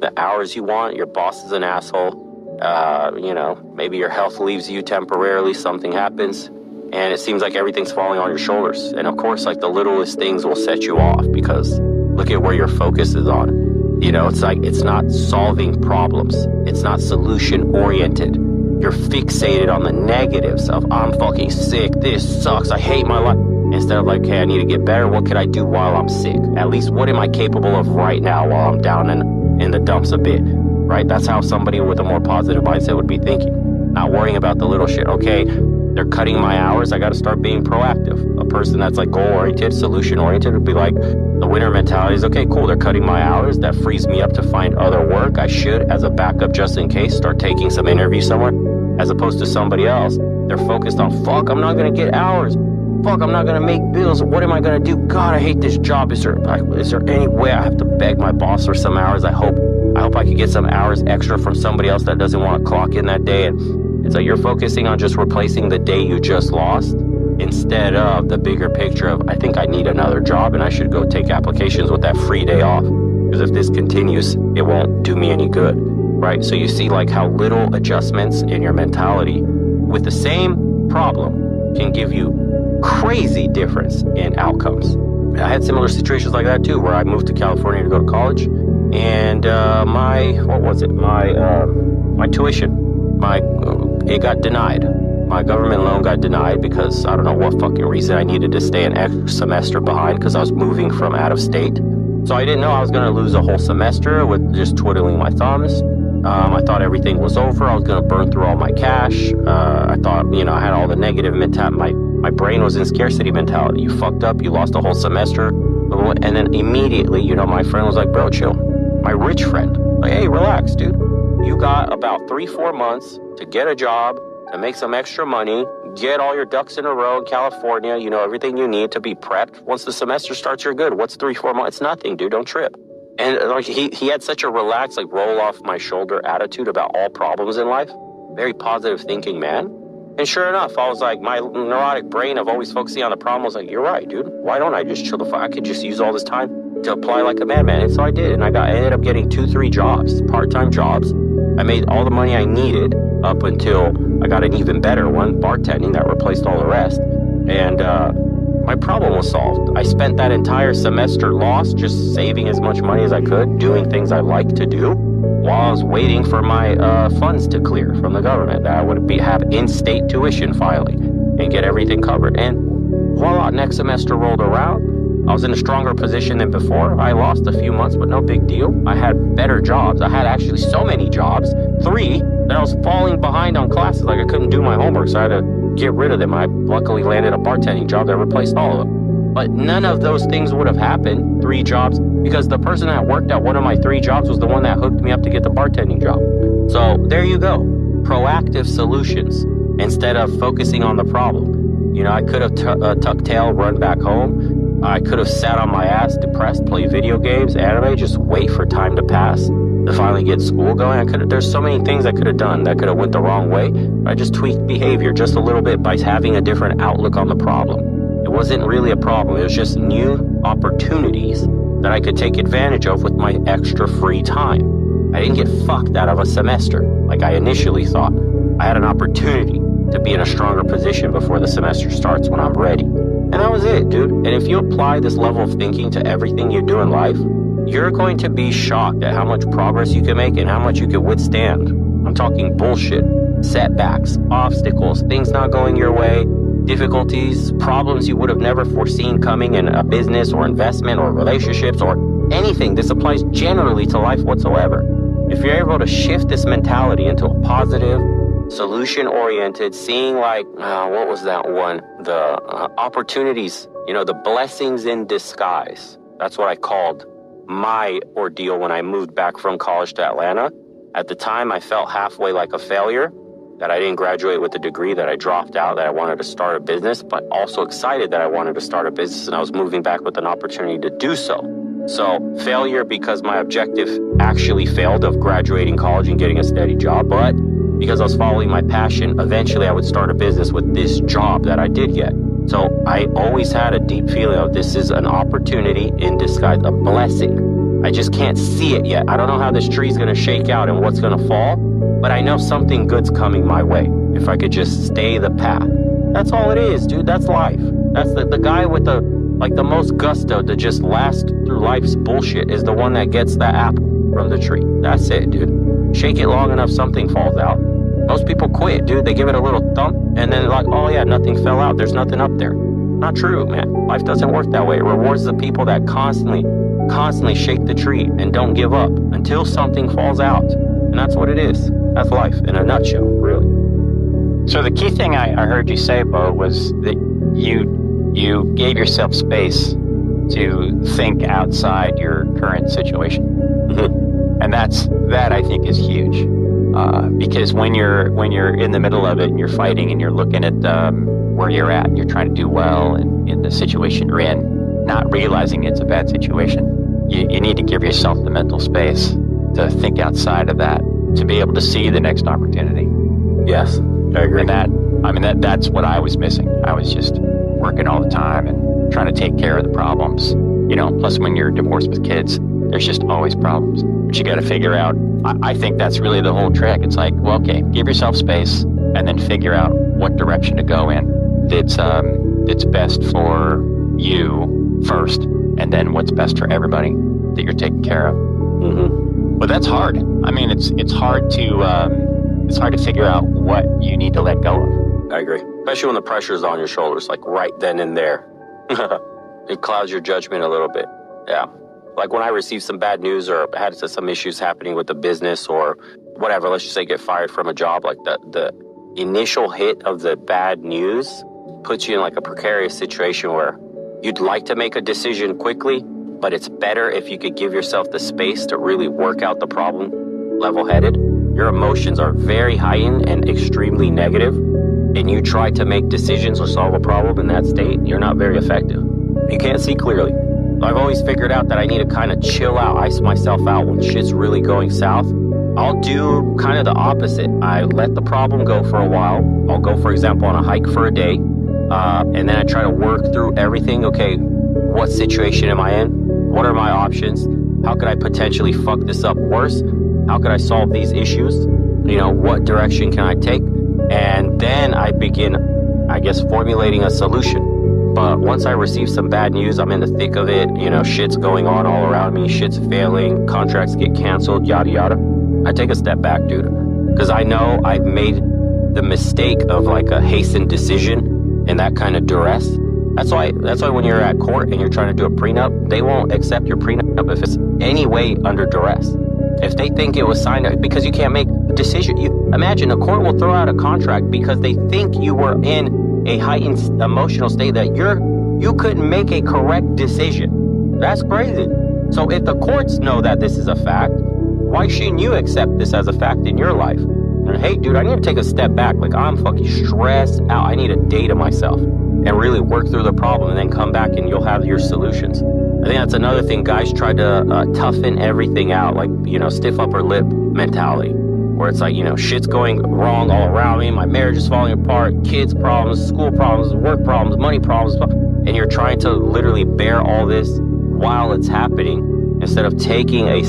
the hours you want, your boss is an asshole, you know, maybe your health leaves you temporarily, something happens, and it seems like everything's falling on your shoulders. And of course, like the littlest things will set you off because look at where your focus is on. You know, it's like, it's not solving problems. It's not solution oriented. You're fixated on the negatives of, I'm fucking sick, this sucks, I hate my life. Instead of like, hey, I need to get better. What could I do while I'm sick? At least what am I capable of right now while I'm down in the dumps a bit, right? That's how somebody with a more positive mindset would be thinking. Not worrying about the little shit. Okay, they're cutting my hours. I got to start being proactive. A person that's like goal-oriented, solution-oriented would be like, the winner mentality is, okay, cool, they're cutting my hours. That frees me up to find other work. I should, as a backup just in case, start taking some interviews somewhere. As opposed to somebody else, they're focused on, fuck, I'm not going to get hours. Fuck, I'm not going to make bills. What am I going to do? God, I hate this job. Is there any way I have to beg my boss for some hours? I hope I could get some hours extra from somebody else that doesn't want to clock in that day. And it's like you're focusing on just replacing the day you just lost instead of the bigger picture of, I think I need another job and I should go take applications with that free day off. Because if this continues, it won't do me any good, right? So you see like how little adjustments in your mentality with the same problem can give you crazy difference in outcomes. I had similar situations like that too, where I moved to California to go to college, and my tuition, it got denied. My government loan got denied because I don't know what fucking reason. I needed to stay an extra semester behind because I was moving from out of state. So I didn't know I was going to lose a whole semester with just twiddling my thumbs. I thought everything was over. I was going to burn through all my cash. I thought, you know, I had all the negative mentality. My brain was in scarcity mentality. You fucked up, you lost a whole semester. And then immediately, you know, my friend was like, bro, chill. My rich friend, like, hey, relax, dude. You got about 3-4 months to get a job, to make some extra money, get all your ducks in a row in California, you know, everything you need to be prepped. Once the semester starts, you're good. What's 3-4 months? It's nothing, dude. Don't trip. And like he had such a relaxed, like roll off my shoulder attitude about all problems in life. Very positive thinking, man. And sure enough, I was like, my neurotic brain of always focusing on the problem was like, you're right, dude. Why don't I just chill the fuck? I could just use all this time to apply like a madman. And so I did. And I ended up getting 2-3 jobs, part-time jobs. I made all the money I needed up until I got an even better one, bartending, that replaced all the rest. And my problem was solved. I spent that entire semester lost just saving as much money as I could, doing things I like to do, while I was waiting for my funds to clear from the government. That I would have in-state tuition filing and get everything covered. And voila, next semester rolled around. I was in a stronger position than before. I lost a few months, but no big deal. I had better jobs. I had actually so many jobs, 3, that I was falling behind on classes. Like I couldn't do my homework, so I had to get rid of them. I luckily landed a bartending job that replaced all of them. But none of those things would have happened, 3 jobs, because the person that worked at one of my 3 jobs was the one that hooked me up to get the bartending job. So there you go. Proactive solutions instead of focusing on the problem. You know, I could have tucked tail, run back home. I could have sat on my ass, depressed, play video games, anime, just wait for time to pass to finally get school going. There's so many things I could have done that could have went the wrong way. I just tweaked behavior just a little bit by having a different outlook on the problem. It wasn't really a problem. It was just new opportunities that I could take advantage of with my extra free time. I didn't get fucked out of a semester like I initially thought. I had an opportunity to be in a stronger position before the semester starts when I'm ready. And that was it, dude. And if you apply this level of thinking to everything you do in life, you're going to be shocked at how much progress you can make and how much you can withstand. I'm talking bullshit, setbacks, obstacles, things not going your way, difficulties, problems you would have never foreseen coming in a business or investment or relationships or anything. This applies generally to life whatsoever. If you're able to shift this mentality into a positive, solution-oriented, seeing like, what was that one? The opportunities, you know, the blessings in disguise. That's what I called my ordeal when I moved back from college to Atlanta. At the time, I felt halfway like a failure, that I didn't graduate with a degree, that I dropped out, that I wanted to start a business, but also excited that I wanted to start a business, and I was moving back with an opportunity to do so. So failure because my objective actually failed of graduating college and getting a steady job, but because I was following my passion, eventually I would start a business with this job that I did get. So I always had a deep feeling of this is an opportunity in disguise, a blessing. I just can't see it yet. I don't know how this tree's gonna shake out and what's gonna fall, but I know something good's coming my way if I could just stay the path. That's all it is, dude. That's life. That's the guy with the most gusto to just last through life's bullshit is the one that gets that apple from the tree. That's it, dude. Shake it long enough, something falls out. Most people quit, dude. They give it a little thump and then like, oh yeah, nothing fell out. There's nothing up there. Not true, man. Life doesn't work that way. It rewards the people that constantly shake the tree and don't give up until something falls out. And that's what it is. That's life in a nutshell, really. So the key thing I heard you say, Bo, was that you gave yourself space to think outside your current situation. Mm-hmm. And that I think is huge. Because when you're in the middle of it and you're fighting and you're looking at where you're at and you're trying to do well and in the situation you're in, not realizing it's a bad situation, you need to give yourself the mental space to think outside of that, to be able to see the next opportunity. Yes, I agree. And that's what I was missing. I was just working all the time and trying to take care of the problems. You know, plus when you're divorced with kids, there's just always problems. But you got to figure out, I think that's really the whole trick. It's like, well, okay, give yourself space and then figure out what direction to go in that's best for you first, and then what's best for everybody that you're taking care of. Mm-hmm. But that's hard. I mean, it's hard to figure out what you need to let go of. I agree. Especially when the pressure's on your shoulders, like right then and there. It clouds your judgment a little bit. Yeah. Like when I received some bad news or had some issues happening with the business or whatever, let's just say get fired from a job, like the initial hit of the bad news puts you in like a precarious situation where you'd like to make a decision quickly, but it's better if you could give yourself the space to really work out the problem level-headed. Your emotions are very heightened and extremely negative, and you try to make decisions or solve a problem in that state, you're not very effective. You can't see clearly. I've always figured out that I need to kind of chill out, ice myself out when shit's really going south. I'll do kind of the opposite. I let the problem go for a while. I'll go, for example, on a hike for a day, and then I try to work through everything. Okay, what situation am I in? What are my options? How could I potentially fuck this up worse? How could I solve these issues? You know, what direction can I take? And then I begin, I guess, formulating a solution. But once I receive some bad news, I'm in the thick of it, you know, shit's going on all around me, shit's failing, contracts get canceled, yada, yada. I take a step back, dude, because I know I've made the mistake of like a hastened decision and that kind of duress. That's why when you're at court and you're trying to do a prenup, they won't accept your prenup if it's any way under duress. If they think it was signed, because you can't make a decision. You imagine a court will throw out a contract because they think you were in a heightened emotional state that you couldn't make a correct decision. That's crazy. So if the courts know that this is a fact, why shouldn't you accept this as a fact in your life? And, hey, dude, I need to take a step back. Like, I'm fucking stressed out. I need a day to myself and really work through the problem and then come back and you'll have your solutions. I think that's another thing. Guys try to toughen everything out, like, you know, stiff upper lip mentality, where it's like, you know, shit's going wrong all around me. My marriage is falling apart, kids problems, school problems, work problems, money problems. And you're trying to literally bear all this while it's happening instead of taking a